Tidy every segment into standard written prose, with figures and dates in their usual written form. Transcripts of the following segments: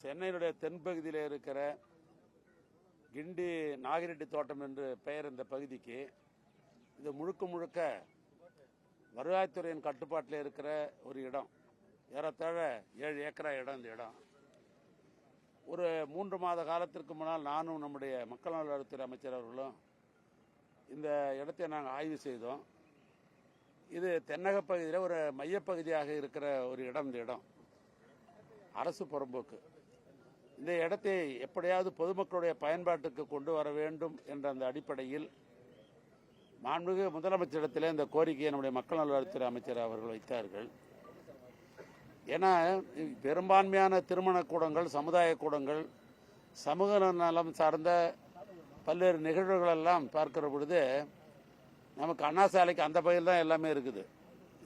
சென்னையினுடைய தென்பகுதியில் இருக்கிற கிண்டி நாகிரெட்டி தோட்டம் என்று பெயர் இந்த பகுதிக்கு. இது முழுக்க முழுக்க வருவாய்த்துறையின் கட்டுப்பாட்டில் இருக்கிற ஒரு இடம். ஏறத்தாழ 7 ஏக்கரா இடம். இந்த இடம் ஒரு 3 மாத காலத்திற்கு முன்னால் நானும் நம்முடைய மக்கள் நல்வாழ்வுத்துறை அமைச்சர் அவர்களும் இந்த இடத்தை நாங்கள் ஆய்வு செய்தோம். இது தென்னக பகுதியில் ஒரு மையப்பகுதியாக இருக்கிற ஒரு இடம். இந்த இடம் அரசு புறம்போக்கு. இந்த இடத்தை எப்படியாவது பொதுமக்களுடைய பயன்பாட்டுக்கு கொண்டு வர வேண்டும் என்ற அந்த அடிப்படையில் மாண்புமிகு முதலமைச்சரிடத்தில் இந்த கோரிக்கையை நம்முடைய மக்கள் நல்வாழ்வுத்துறை அமைச்சர் அவர்கள் வைத்தார்கள். ஏன்னா பெரும்பான்மையான திருமண கூடங்கள், சமுதாய கூடங்கள், சமூக நலம் சார்ந்த பல்வேறு நிகழ்வுகள் எல்லாம் பார்க்கிற பொழுது நமக்கு அண்ணா சாலைக்கு அந்த பகுதியில் தான் எல்லாமே இருக்குது.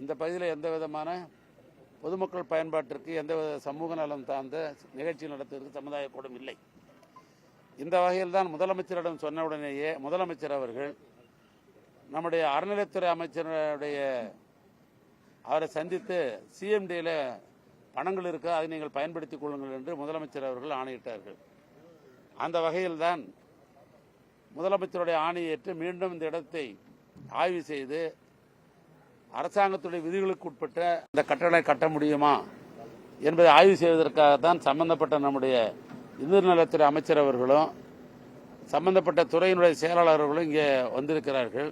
இந்த பகுதியில் எந்த விதமான பொதுமக்கள் பயன்பாட்டிற்கு எந்த சமூக நலம் சார்ந்த நிகழ்ச்சி நடத்துவதற்கு சமுதாய கூடம் இல்லை. இந்த வகையில் தான் முதலமைச்சரிடம் சொன்ன உடனேயே முதலமைச்சர் அவர்கள் நம்முடைய அறநிலைத்துறை அமைச்சருடைய அவரை சந்தித்து சிஎம்டியில் பணங்கள் இருக்க அதை நீங்கள் பயன்படுத்திக் கொள்ளுங்கள் என்று முதலமைச்சர் அவர்கள் ஆணையிட்டார்கள். அந்த வகையில் தான் முதலமைச்சருடைய ஆணையை ஏற்று மீண்டும் இந்த இடத்தை ஆய்வு செய்து அரசாங்கத்துடைய விதிகளுக்கு உட்பட்ட இந்த கட்டடங்களை கட்ட முடியுமா என்பதை ஆய்வு செய்வதற்காகத்தான் சம்பந்தப்பட்ட நம்முடைய இந்து நலத்துறை அமைச்சர் அவர்களும் சம்பந்தப்பட்ட துறையினுடைய செயலாளர்களும் இங்கே வந்திருக்கிறார்கள்.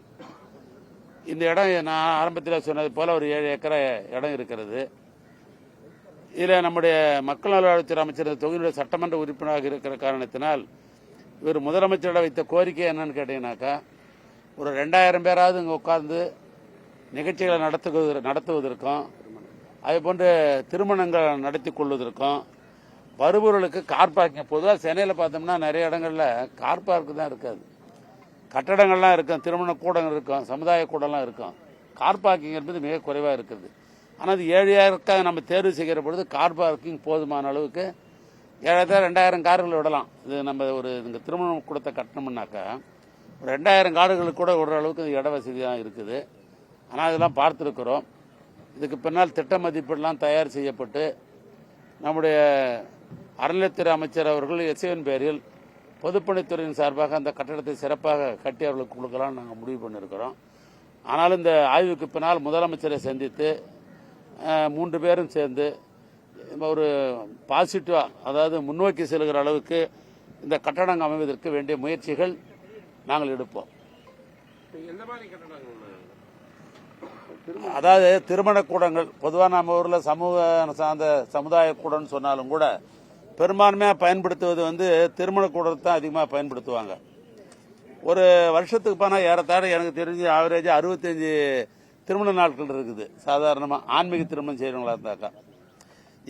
இந்த இடம் நான் ஆரம்பத்தில் சொன்னது போல ஒரு 7 ஏக்கரா இடம் இருக்கிறது. இதில் நம்முடைய மக்கள் நல்வாழ்வுத்துறை அமைச்சர் தொகுதியுடைய சட்டமன்ற உறுப்பினராக இருக்கிற காரணத்தினால் இவர் முதலமைச்சரிடம் வைத்த கோரிக்கை என்னன்னு கேட்டீங்கன்னாக்கா, ஒரு 2000 பேராவது இங்கே உட்கார்ந்து நிகழ்ச்சிகளை நடத்துவதற்கும் அதேபோன்று திருமணங்கள் நடத்தி கொள்வதற்கும் வருபவர்களுக்கு கார் பார்க்கிங். பொதுவாக சென்னையில் பார்த்தோம்னா நிறைய இடங்களில் கார் பார்க்கு தான் இருக்காது. கட்டடங்கள்லாம் இருக்கும், திருமண கூடங்கள் இருக்கும், சமுதாய கூடம்லாம் இருக்கும். கார் பார்க்கிங் என்பது மிக குறைவாக இருக்குது. ஆனால் அது 7 ஏக்கராக நம்ம தேர்வு செய்கிற பொழுது கார் பார்க்கிங் போதுமான அளவுக்கு 2000 கார்கள் விடலாம். இது நம்ம ஒரு இங்கே திருமண கூடத்தை கட்டணும்னாக்கா ஒரு 2000 கார்களுக்கு கூட விடுற அளவுக்கு இட வசதியாக இருக்குது. ஆனால் இதெல்லாம் பார்த்துருக்கிறோம். இதுக்கு பின்னால் திட்ட மதிப்பீடுலாம் தயார் செய்யப்பட்டு நம்முடைய அறநிலையத்துறை அமைச்சர் அவர்கள் எஸ்ஐவின் பேரில் பொதுப்பணித்துறையின் சார்பாக அந்த கட்டடத்தை சிறப்பாக கட்டி அவர்களுக்கு கொடுக்கலாம் நாங்கள் முடிவு பண்ணியிருக்கிறோம். ஆனால் இந்த ஆய்வுக்கு பின்னால் முதலமைச்சரை சந்தித்து 3 பேரும் சேர்ந்து ஒரு பாசிட்டிவாக, அதாவது முன்னோக்கி செல்கிற அளவுக்கு இந்த கட்டடங்கள் அமைவதற்கு வேண்டிய முயற்சிகள் நாங்கள் எடுப்போம். அதாவது திருமண கூடங்கள் பொதுவாக நம்ம ஊரில் சமூக சார்ந்த சமுதாய கூடம்னு சொன்னாலும் கூட பெரும்பான்மையாக பயன்படுத்துவது திருமண கூடத்தை தான் அதிகமாக பயன்படுத்துவாங்க. ஒரு வருஷத்துக்கு போனால் ஏறத்தாழ எனக்கு தெரிஞ்சு ஆவரேஜ் 65 திருமண நாட்கள் இருக்குது. சாதாரணமாக ஆன்மீக திருமணம் செய்கிறவங்களா இருந்தாக்கா,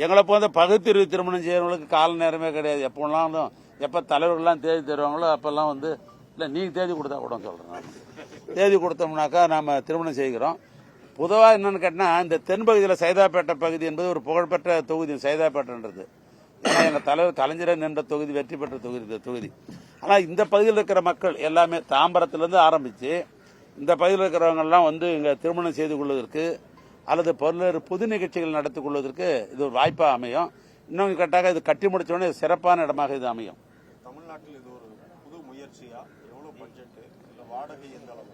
எங்களை போன்ற பகுத்தறிவு திருமணம் செய்கிறவங்களுக்கு கால நேரமே கிடையாது. எப்போனாலும் எப்போ தலைவர்கள்லாம் தேதி தருவாங்களோ அப்போல்லாம் இல்லை நீங்கள் தேதி கொடுத்தா கூட சொல்கிறேன். தேதி கொடுத்தோம்னாக்கா நாம் திருமணம் செய்கிறோம். பொதுவாக என்னன்னு கேட்டால் இந்த தென்பகுதியில் சைதாப்பேட்டை பகுதி என்பது ஒரு புகழ்பெற்ற தொகுதி. சைதாப்பேட்டைன்றது ஏன்னா எங்கள் தலைவர் கலைஞரை நின்ற தொகுதி, வெற்றி பெற்ற தொகுதி. ஆனால் இந்த பகுதியில் இருக்கிற மக்கள் எல்லாமே தாம்பரத்திலிருந்து ஆரம்பித்து இந்த பகுதியில் இருக்கிறவங்கெல்லாம் இங்கே திருமணம் செய்து கொள்வதற்கு அல்லது பல்வேறு பொது நிகழ்ச்சிகள் நடத்தி கொள்வதற்கு இது ஒரு வாய்ப்பாக அமையும். இன்னொன்று கேட்டாக இது கட்டி முடிச்சோடனே சிறப்பான இடமாக இது அமையும். தமிழ்நாட்டில் இது ஒரு புது முயற்சியா? எவ்வளவு பட்ஜெட், இல்லை வாடகை எந்த அளவு?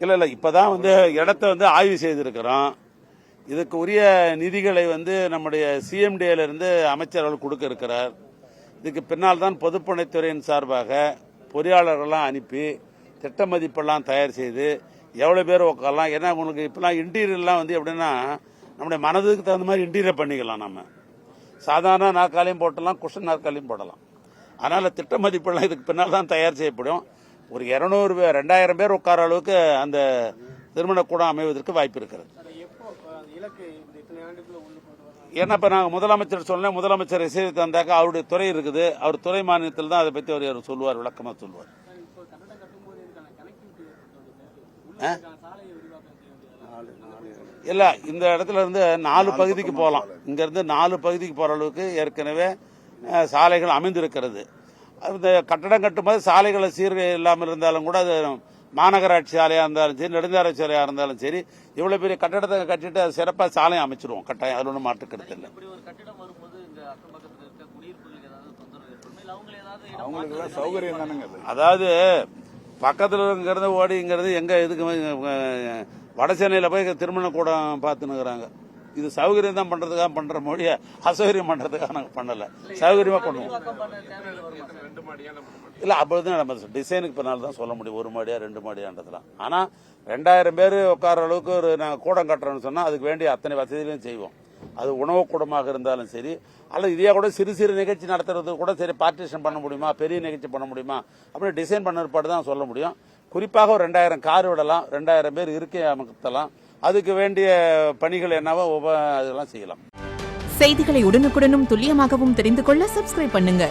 இல்லை இப்பதான் இடத்தை ஆய்வு செய்திருக்கிறோம். இதுக்கு உரிய நிதிகளை நம்முடைய சிஎம்டிஏல இருந்து அமைச்சர் அவர்கள் கொடுக்க இருக்கிறார். இதுக்கு பின்னால் தான் பொதுப்பணித்துறையின் சார்பாக பொறியாளர்கள்லாம் அனுப்பி திட்ட மதிப்பெல்லாம் தயார் செய்து எவ்வளவு பேர் உட்காரலாம். ஏன்னா உங்களுக்கு இப்பெல்லாம் இன்டீரியர்லாம் எப்படின்னா நம்முடைய மனதுக்கு தகுந்த மாதிரி இன்டீரியர் பண்ணிக்கலாம். நம்ம சாதாரண நாற்காலியும் போட்டலாம், குஷன் நாற்காலியும் போடலாம். அதனால திட்ட மதிப்பெல்லாம் இதுக்கு பின்னால் தான் தயார் செய்யப்படும். ஒரு 200 பேர் 2000 பேர் உட்கார அளவுக்கு அந்த திருமண கூடம் அமைவதற்கு வாய்ப்பு இருக்கிறது. ஏன்னா இப்ப நாங்கள் முதலமைச்சர் சொன்னேன், முதலமைச்சர் இசைவு தந்தாக்க அவருடைய துறை இருக்குது. அவர் துறை மாநிலத்தில் தான் அதை பற்றி அவர் சொல்லுவார், விளக்கமா சொல்லுவார். இல்ல இந்த இடத்துல இருந்து 4 பகுதிக்கு போகலாம். இங்க இருந்து 4 பகுதிக்கு போற அளவுக்கு ஏற்கனவே சாலைகள் அமைந்திருக்கிறது. இந்த கட்டடம் கட்டும்போது சாலைகளை சீர்கை இல்லாமல் இருந்தாலும் கூட அது மாநகராட்சி சாலையாக இருந்தாலும் சரி, நெடுஞ்சாலை சாலையாக இருந்தாலும் சரி, இவ்வளோ பெரிய கட்டடத்தை கட்டிட்டு அது சிறப்பாக சாலையை அமைச்சிருவோம். கட்டாயம் அதில் ஒன்றும் மாற்று கருத்து இல்லை. அவங்களுக்கு எல்லாம் சௌகரியம் தானுங்க அது. அதாவது பக்கத்துல இருக்கிறது ஓடிங்கிறது எங்க இதுக்கு வட சென்னையில போய் திருமண கூடம் பார்த்துனுக்குறாங்க. இது சௌகரியம் தான் பண்றதுக்காக பண்ற மொழிய அசௌகரியம் பண்றதுக்காக நாங்க பண்ணல, சௌகரியமா பண்ணுவோம். இல்ல அப்போதான் நம்ம டிசைனுக்கு பின்னால் தான் சொல்ல முடியும் 1 மாடியா 2 மாடியான்றதுலாம். ஆனா 2000 பேர் உட்கார அளவுக்கு ஒரு நாங்கள் கூடம் கட்டுறோம்னு சொன்னா அதுக்கு வேண்டிய அத்தனை வசதிகளையும் செய்வோம். அது உணவு கூடமாக இருந்தாலும் சரி, அல்லது இதே கூட சிறு சிறு நிகழ்ச்சி நடத்துறது கூட சரி பார்ட்டிஷன் பண்ண முடியுமா, பெரிய நிகழ்ச்சி பண்ண முடியுமா அப்படின்னு டிசைன் பண்ண ஏற்பாடு தான் சொல்ல முடியும். குறிப்பாக ஒரு 2000 கார் விடலாம், 2000 பேர் இருக்கை அமர்த்தலாம். அதுக்கு வேண்டிய பணிகள் என்னவோ அதெல்லாம் செய்யலாம். செய்திகளை உடனுக்குடனும் துல்லியமாகவும் தெரிந்து கொள்ள சப்ஸ்கிரைப் பண்ணுங்க.